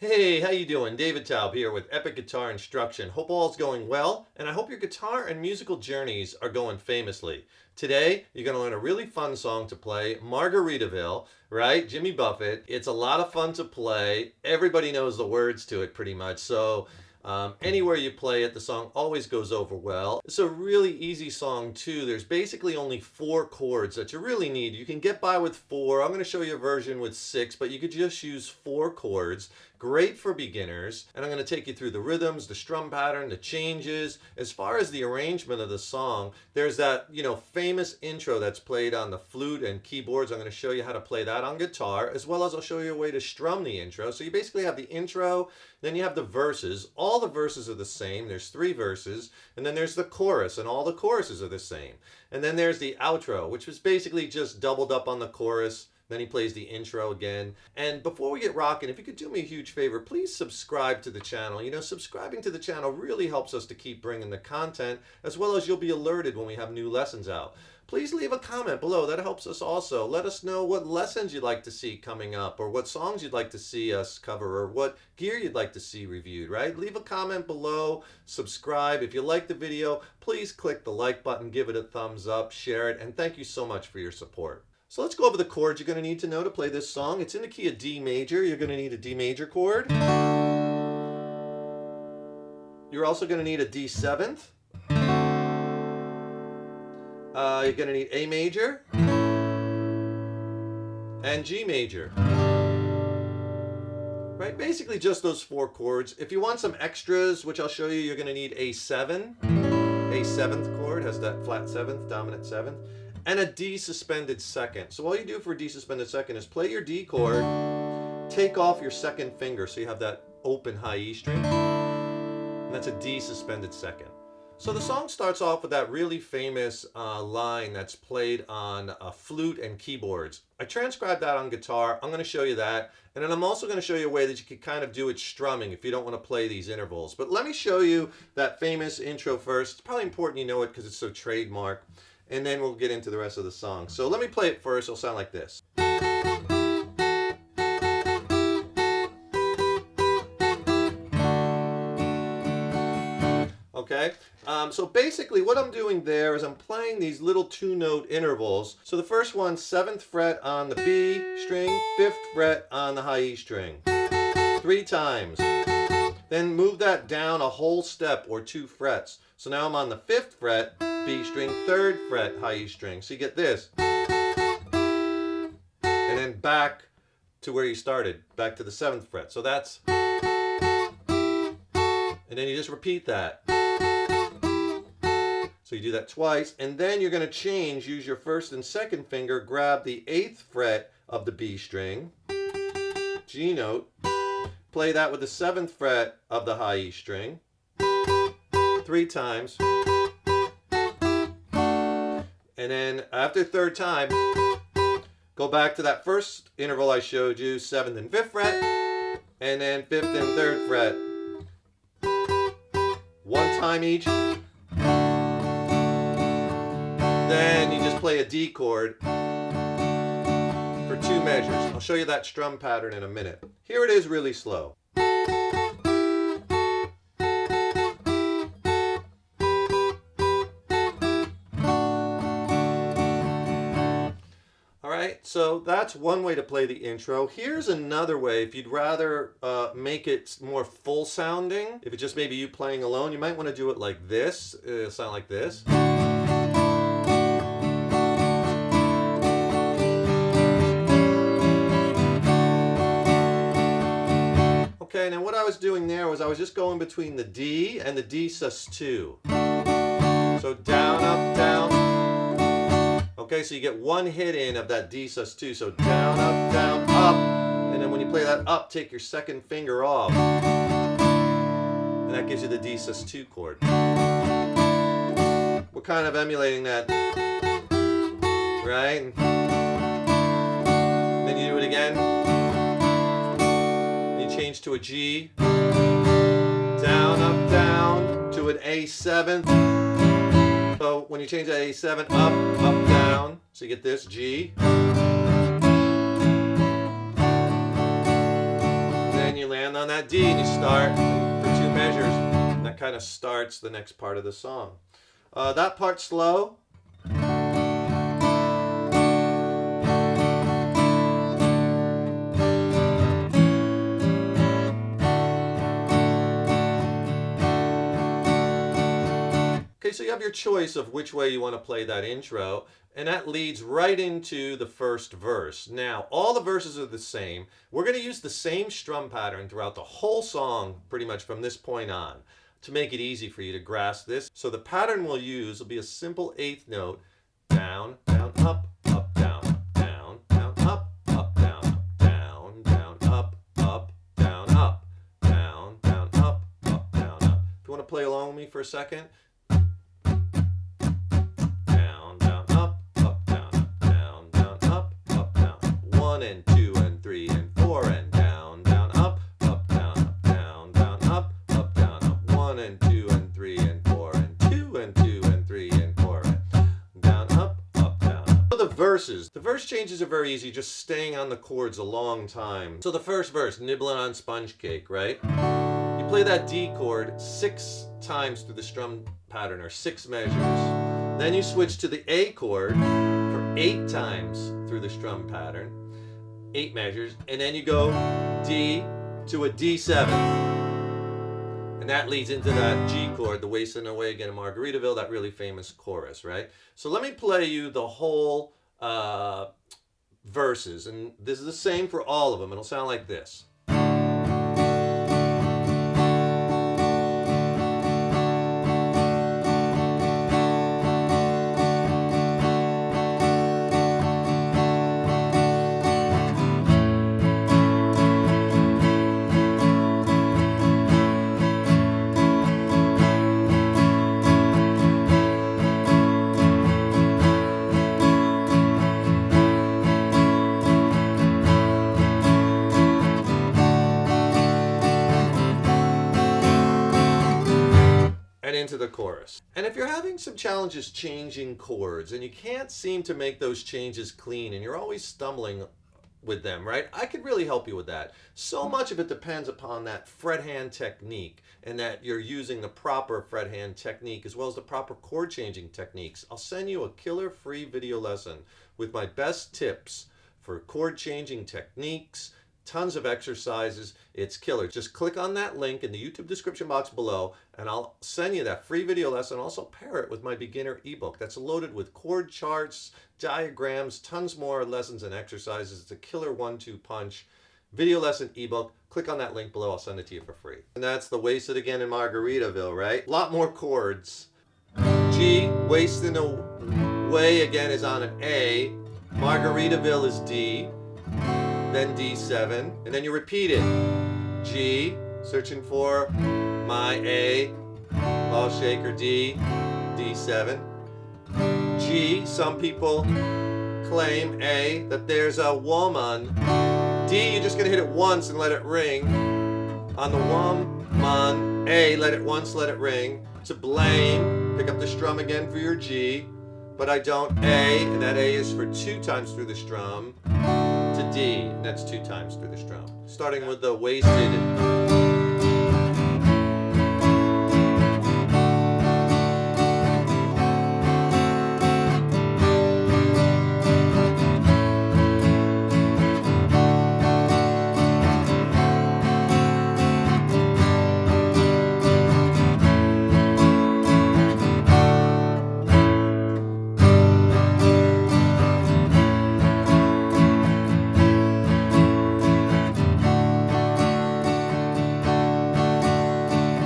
Hey, how you doing? David Taub here with Epic Guitar Instruction. Hope all's going well, and I hope your guitar and musical journeys are going famously. Today, you're going to learn a really fun song to play, Margaritaville, right? Jimmy Buffett. It's a lot of fun to play. Everybody knows the words to it pretty much, so anywhere you play it, the song always goes over well. It's a really easy song too. There's basically only 4 chords that you really need. You can get by with 4. I'm going to show you a version with 6, but you could just use 4 chords. Great for beginners, and I'm going to take you through the rhythms, the strum pattern, the changes. As far as the arrangement of the song, there's that, famous intro that's played on the flute and keyboards. I'm going to show you how to play that on guitar, as well as I'll show you a way to strum the intro. So you basically have the intro, then you have the verses. All the verses are the same. There's 3 verses, and then there's the chorus, and all the choruses are the same. And then there's the outro, which was basically just doubled up on the chorus. Then he plays the intro again. And before we get rocking, if you could do me a huge favor, please subscribe to the channel. Subscribing to the channel really helps us to keep bringing the content, as well as you'll be alerted when we have new lessons out. Please leave a comment below. That helps us also. Let us know what lessons you'd like to see coming up, or what songs you'd like to see us cover, or what gear you'd like to see reviewed, right? Leave a comment below, subscribe. If you like the video, please click the like button, give it a thumbs up, share it, and thank you so much for your support. So let's go over the chords you're going to need to know to play this song. It's in the key of D major. You're going to need a D major chord. You're also going to need a D 7th. You're going to need A major and G major. Right? Basically just those 4 chords. If you want some extras, which I'll show you, you're going to need a 7. A 7th chord has that flat 7th, dominant 7th. And a D suspended 2nd. So all you do for a D suspended 2nd is play your D chord, take off your 2nd finger so you have that open high E string, and that's a D suspended 2nd. So the song starts off with that really famous line that's played on a flute and keyboards. I transcribed that on guitar. I'm going to show you that, and then I'm also going to show you a way that you can kind of do it strumming if you don't want to play these intervals. But let me show you that famous intro first. It's probably important you know it because it's so trademark. And then we'll get into the rest of the song. So let me play it first. It'll sound like this. Okay, so basically what I'm doing there is I'm playing these little 2-note intervals. So the first one, 7th fret on the B string, 5th fret on the high E string. 3 times. Then move that down a whole step or 2 frets. So now I'm on the 5th fret, B string, 3rd fret, high E string. So you get this. And then back to where you started, back to the 7th fret. So that's, and then you just repeat that. So you do that twice, and then you're going to change, use your 1st and 2nd finger, grab the 8th fret of the B string, G note, play that with the 7th fret of the high E string, 3 times, and then after 3rd time, go back to that first interval I showed you, 7th and 5th fret, and then 5th and 3rd fret, 1 time each. Then you just play a D chord for 2 measures. I'll show you that strum pattern in a minute. Here it is really slow. Alright, so that's one way to play the intro. Here's another way. If you'd rather make it more full sounding, if it's just maybe you playing alone, you might want to do it like this. It'll sound like this. Okay, now what I was doing there was I was just going between the D and the D sus2. So down, up, down. Okay, so you get 1 hit in of that D sus2. So down, up. And then when you play that up, take your 2nd finger off. And that gives you the D sus2 chord. We're kind of emulating that, right? And then you do it again. Change to a G, down, up, down, to an A 7th. So when you change that A 7, up, down, so you get this G. Then you land land on that D and you start for 2 measures. And that kind of starts the next part of the song. That part's slow. Okay, so you have your choice of which way you want to play that intro, and that leads right into the first verse. Now, all the verses are the same. We're going to use the same strum pattern throughout the whole song, pretty much from this point on, to make it easy for you to grasp this. So the pattern we'll use will be a simple 8th note, down, down, up, up, down, up, down, down, up, up, down, up, down, down, up, up, down, up, down, down, up, up, down, up. If you want to play along with me for a second. And 2 and 3 and 4 and down, down, up, down, down, down, up, down, up. 1 and 2 and 3 and 4 and 2 and 2 and 3 and 4 and down, up, down. So the verses. The verse changes are very easy, just staying on the chords a long time. So the first verse, nibbling on sponge cake, right? You play that D chord 6 times through the strum pattern, or 6 measures. Then you switch to the A chord for 8 times through the strum pattern. 8 measures, and then you go D to a D7, and that leads into that G chord, the Wasting Away Again in Margaritaville, that really famous chorus, right? So let me play you the whole verses, and this is the same for all of them. It'll sound like this. And into the chorus. And if you're having some challenges changing chords and you can't seem to make those changes clean and you're always stumbling with them, right? I could really help you with that. So much of it depends upon that fret hand technique and that you're using the proper fret hand technique as well as the proper chord changing techniques. I'll send you a killer free video lesson with my best tips for chord changing techniques, tons of exercises. It's killer. Just click on that link in the YouTube description box below and I'll send you that free video lesson. Also pair it with my beginner ebook that's loaded with chord charts, diagrams, tons more lessons and exercises. It's a killer 1-2 punch video lesson ebook. Click on that link below. I'll send it to you for free. And that's the Wasted Again in Margaritaville, right? A lot more chords. G, Wasting Away Again is on an A. Margaritaville is D. Then D7, and then you repeat it. G, searching for my A, ball shaker D, D7. G, some people claim A, that there's a woman. D, you're just gonna hit it once and let it ring. On the woman, A, let it once, let it ring. To blame, pick up the strum again for your G, but I don't A, and that A is for 2 times through the strum. To D, and that's 2 times through the strum. Starting with the wasted.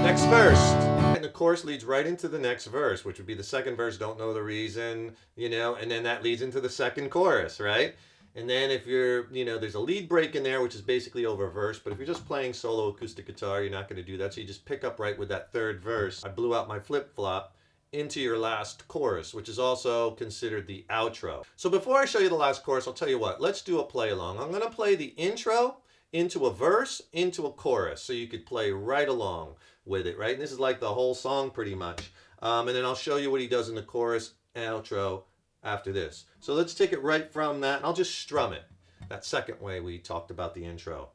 Next verse. And the chorus leads right into the next verse, which would be the second verse, don't know the reason, you know, and then that leads into the second chorus, right? And then if you're, you know, there's a lead break in there, which is basically over verse, but if you're just playing solo acoustic guitar, you're not going to do that, so you just pick up right with that third verse. I blew out my flip-flop into your last chorus, which is also considered the outro. So before I show you the last chorus, I'll tell you what, let's do a play along. I'm going to play the intro into a verse, into a chorus, so you could play right along with it, right? And this is like the whole song pretty much. And then I'll show you what he does in the chorus and outro after this. So let's take it right from that, and I'll just strum it. That second way we talked about the intro.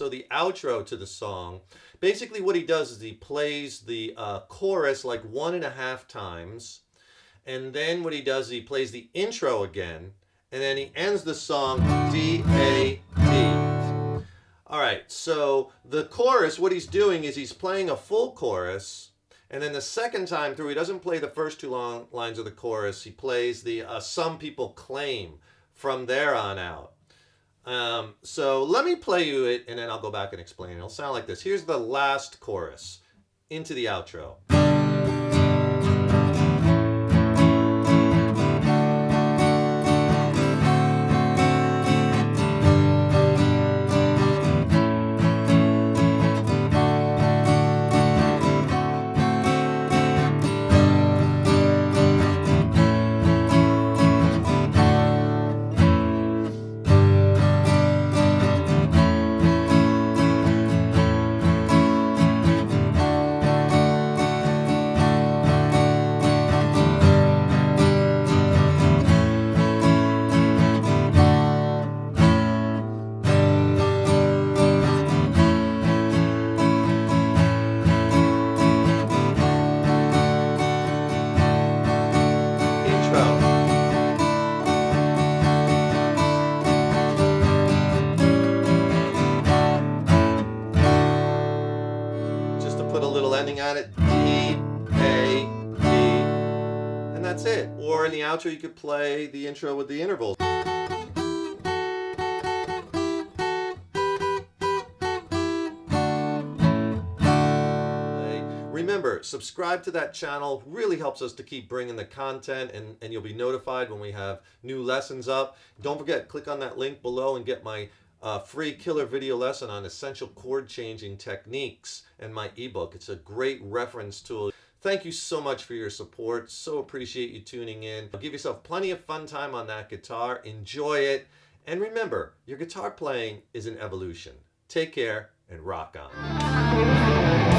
so the outro to the song, basically what he does is he plays the chorus like 1.5 times, and then what he does is he plays the intro again, and then he ends the song D, A, D. All right, so the chorus, what he's doing is he's playing a full chorus, and then the second time through, he doesn't play the first two long lines of the chorus. He plays the Some People Claim from there on out. So let me play you it, and then I'll go back and explain it. It'll sound like this. Here's the last chorus into the outro. Put a little ending on it, D, A, D, and that's it. Or in the outro, you could play the intro with the intervals. Remember, subscribe to that channel. Really helps us to keep bringing the content, and you'll be notified when we have new lessons up. Don't forget, click on that link below and get my free killer video lesson on essential chord changing techniques and my ebook. It's a great reference tool. Thank you so much for your support. So appreciate you tuning in. Give yourself plenty of fun time on that guitar. Enjoy it. And remember, your guitar playing is an evolution. Take care and rock on.